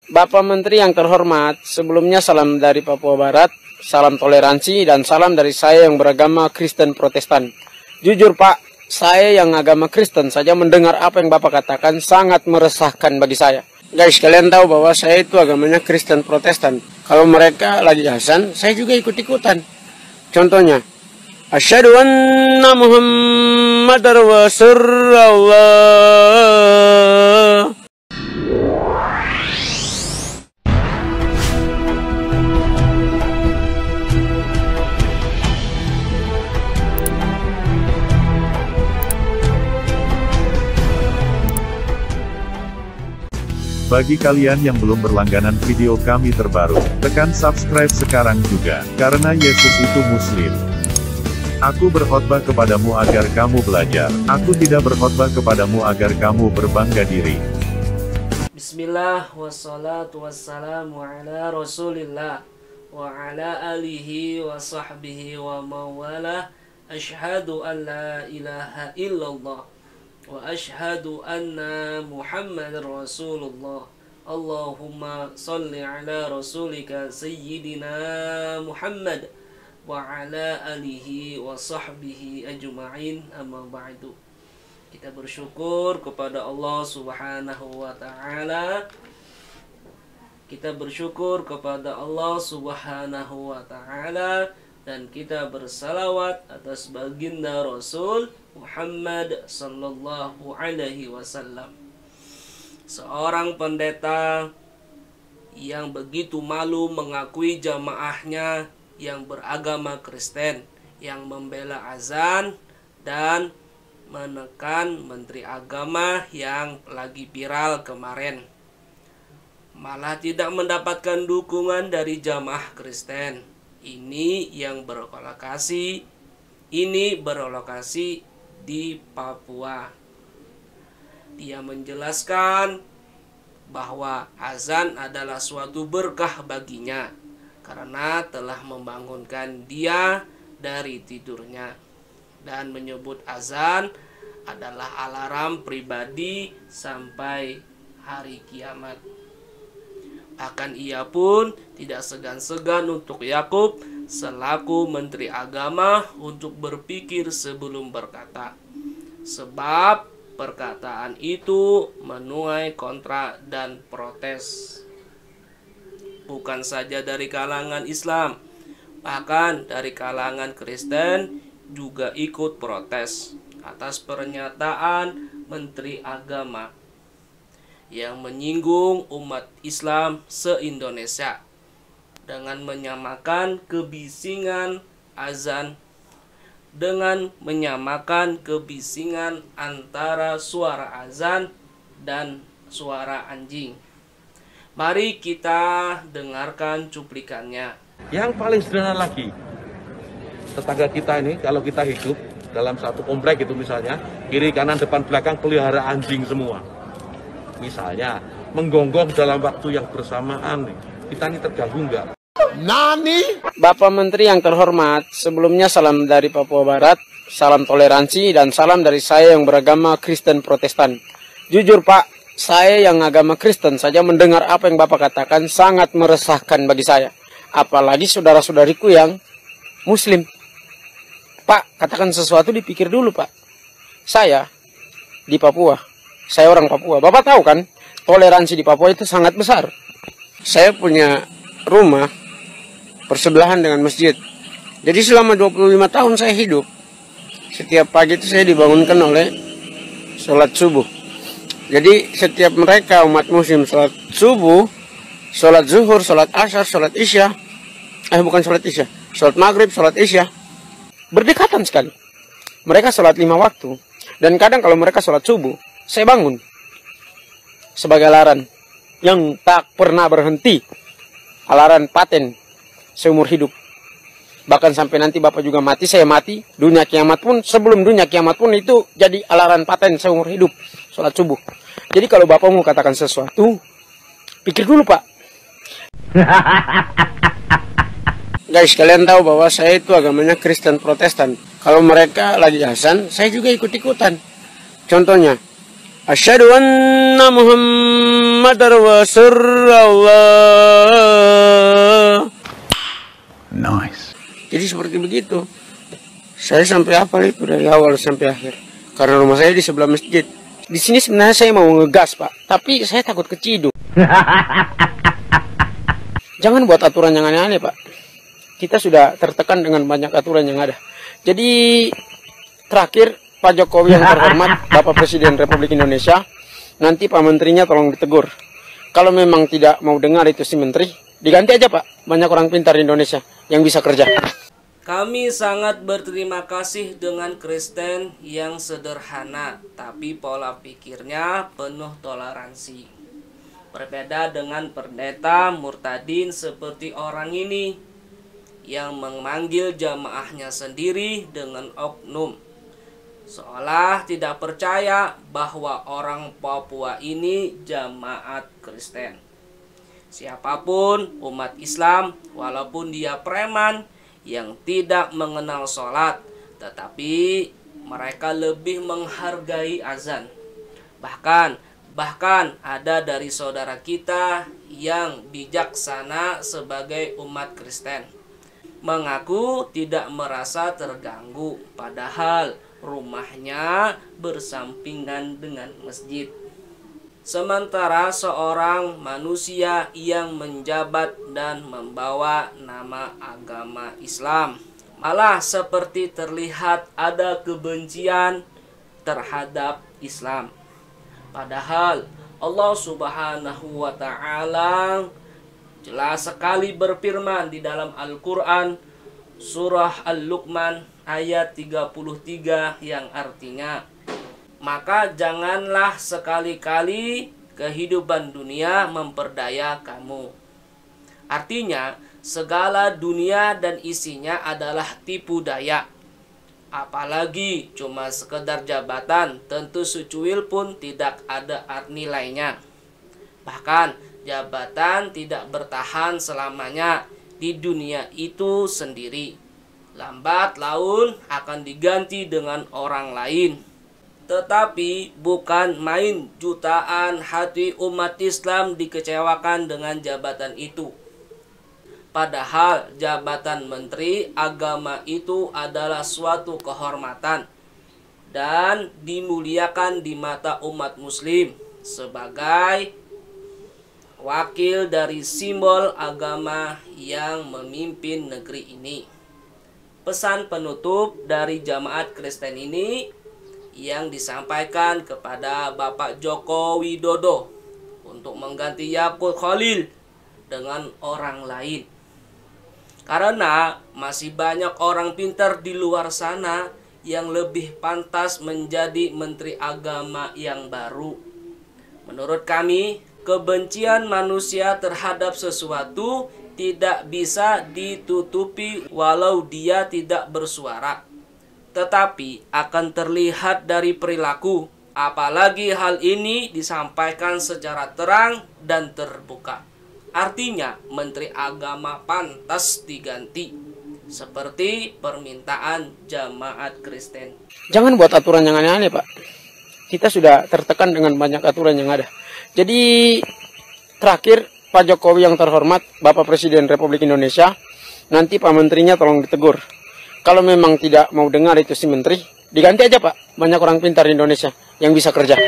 Bapak Menteri yang terhormat, sebelumnya salam dari Papua Barat, salam toleransi dan salam dari saya yang beragama Kristen Protestan. Jujur Pak, saya yang agama Kristen saja mendengar apa yang Bapak katakan sangat meresahkan bagi saya. Guys, kalian tahu bahwa saya itu agamanya Kristen Protestan. Kalau mereka lagi azan, saya juga ikut-ikutan. Contohnya, asyhadu anna Muhammadar Rasulullah. Bagi kalian yang belum berlangganan video kami terbaru, tekan subscribe sekarang juga, karena Yesus itu Muslim. Aku berkhotbah kepadamu agar kamu belajar, aku tidak berkhotbah kepadamu agar kamu berbangga diri. Bismillah, wassalatu wassalamu ala rasulillah, wa ala alihi wa sahbihi wa mawalah, ashhadu an la ilaha illallah. Wa ashhadu anna Muhammad Rasulullah. Allahumma salli ala rasulika Sayyidina Muhammad wa ala alihi wa sahbihi ajma'in, amma ba'du. Kita bersyukur kepada Allah Subhanahu wa ta'ala. Kita bersyukur kepada Allah Subhanahu wa ta'ala, dan kita bersalawat atas baginda Rasul Muhammad sallallahu alaihi wasallam. Seorang pendeta yang begitu malu mengakui jamaahnya yang beragama Kristen, yang membela azan dan menekan menteri agama yang lagi viral kemarin. Malah tidak mendapatkan dukungan dari jamaah Kristen. Ini yang berlokasi di Papua. Dia menjelaskan bahwa azan adalah suatu berkah baginya karena telah membangunkan dia dari tidurnya, dan menyebut azan adalah alarm pribadi sampai hari kiamat. Bahkan ia pun tidak segan-segan untuk Yakub selaku Menteri Agama untuk berpikir sebelum berkata, sebab perkataan itu menuai kontra dan protes. Bukan saja dari kalangan Islam, bahkan dari kalangan Kristen juga ikut protes atas pernyataan Menteri Agama yang menyinggung umat Islam se-Indonesia dengan menyamakan kebisingan azan dengan menyamakan kebisingan antara suara azan dan suara anjing. Mari kita dengarkan cuplikannya. Yang paling sederhana lagi, tetangga kita ini kalau kita hidup dalam satu komplek itu misalnya, kiri kanan depan belakang pelihara anjing semua. Misalnya menggonggong dalam waktu yang bersamaan, kita ini terganggu nggak? Nani? Bapak Menteri yang terhormat, sebelumnya salam dari Papua Barat, salam toleransi dan salam dari saya yang beragama Kristen Protestan. Jujur Pak, saya yang agama Kristen saja mendengar apa yang Bapak katakan sangat meresahkan bagi saya. Apalagi saudara-saudariku yang Muslim. Pak, katakan sesuatu dipikir dulu Pak. Saya di Papua, saya orang Papua. Bapak tahu kan, toleransi di Papua itu sangat besar. Saya punya rumah bersebelahan dengan masjid. Jadi selama 25 tahun saya hidup, setiap pagi itu saya dibangunkan oleh sholat subuh. Jadi setiap mereka umat muslim sholat subuh, sholat zuhur, sholat asar, sholat isya, bukan sholat isya, sholat maghrib, sholat isya, berdekatan sekali. Mereka sholat 5 waktu. Dan kadang kalau mereka sholat subuh, saya bangun sebagai alarm yang tak pernah berhenti, alarm paten seumur hidup. Bahkan sampai nanti Bapak juga mati, saya mati, dunia kiamat pun, sebelum dunia kiamat pun itu jadi alarm paten seumur hidup, sholat subuh. Jadi kalau Bapak mau katakan sesuatu, pikir dulu Pak. Guys, kalian tahu bahwa saya itu agamanya Kristen Protestan. Kalau mereka lagi azan, saya juga ikut-ikutan. Contohnya, Asyhadu anna Muhammadar Rasulullah. Nice. Jadi seperti begitu. Saya sampai hafal itu dari awal sampai akhir. Karena rumah saya di sebelah masjid. Di sini sebenarnya saya mau ngegas, Pak. Tapi saya takut keciduk. Jangan buat aturan yang aneh-aneh, Pak. Kita sudah tertekan dengan banyak aturan yang ada. Jadi terakhir, Pak Jokowi yang terhormat, Bapak Presiden Republik Indonesia, nanti Pak Menterinya tolong ditegur. Kalau memang tidak mau dengar itu si Menteri, diganti aja, Pak. Banyak orang pintar di Indonesia yang bisa kerja. Kami sangat berterima kasih dengan Kristen yang sederhana, tapi pola pikirnya penuh toleransi. Berbeda dengan pendeta murtadin seperti orang ini, yang memanggil jamaahnya sendiri dengan oknum. Seolah tidak percaya bahwa orang Papua ini jamaat Kristen. Siapapun umat Islam, walaupun dia preman yang tidak mengenal sholat, tetapi mereka lebih menghargai azan. Bahkan ada dari saudara kita yang bijaksana sebagai umat Kristen, mengaku tidak merasa terganggu, padahal rumahnya bersampingan dengan masjid. Sementara seorang manusia yang menjabat dan membawa nama agama Islam malah seperti terlihat ada kebencian terhadap Islam. Padahal Allah Subhanahu wa Ta'ala jelas sekali berfirman di dalam Al-Quran surah Al-Luqman ayat 33 yang artinya, maka janganlah sekali-kali kehidupan dunia memperdaya kamu. Artinya, segala dunia dan isinya adalah tipu daya. Apalagi cuma sekedar jabatan, tentu secuil pun tidak ada nilainya. Bahkan, jabatan tidak bertahan selamanya di dunia itu sendiri. Lambat laun akan diganti dengan orang lain. Tetapi bukan main jutaan hati umat Islam dikecewakan dengan jabatan itu. Padahal jabatan menteri agama itu adalah suatu kehormatan dan dimuliakan di mata umat muslim sebagai wakil dari simbol agama yang memimpin negeri ini. Pesan penutup dari jamaat Kristen ini yang disampaikan kepada Bapak Joko Widodo untuk mengganti Yakut Khalil dengan orang lain. Karena masih banyak orang pintar di luar sana yang lebih pantas menjadi menteri agama yang baru. Menurut kami, kebencian manusia terhadap sesuatu tidak bisa ditutupi walau dia tidak bersuara, tetapi akan terlihat dari perilaku, apalagi hal ini disampaikan secara terang dan terbuka. Artinya, menteri agama pantas diganti, seperti permintaan jamaat Kristen. Jangan buat aturan yang aneh-aneh, Pak. Kita sudah tertekan dengan banyak aturan yang ada. Jadi, terakhir, Pak Jokowi yang terhormat, Bapak Presiden Republik Indonesia, nanti Pak Menterinya tolong ditegur. Kalau memang tidak mau dengar itu si Menteri, diganti aja, Pak. Banyak orang pintar di Indonesia yang bisa kerja.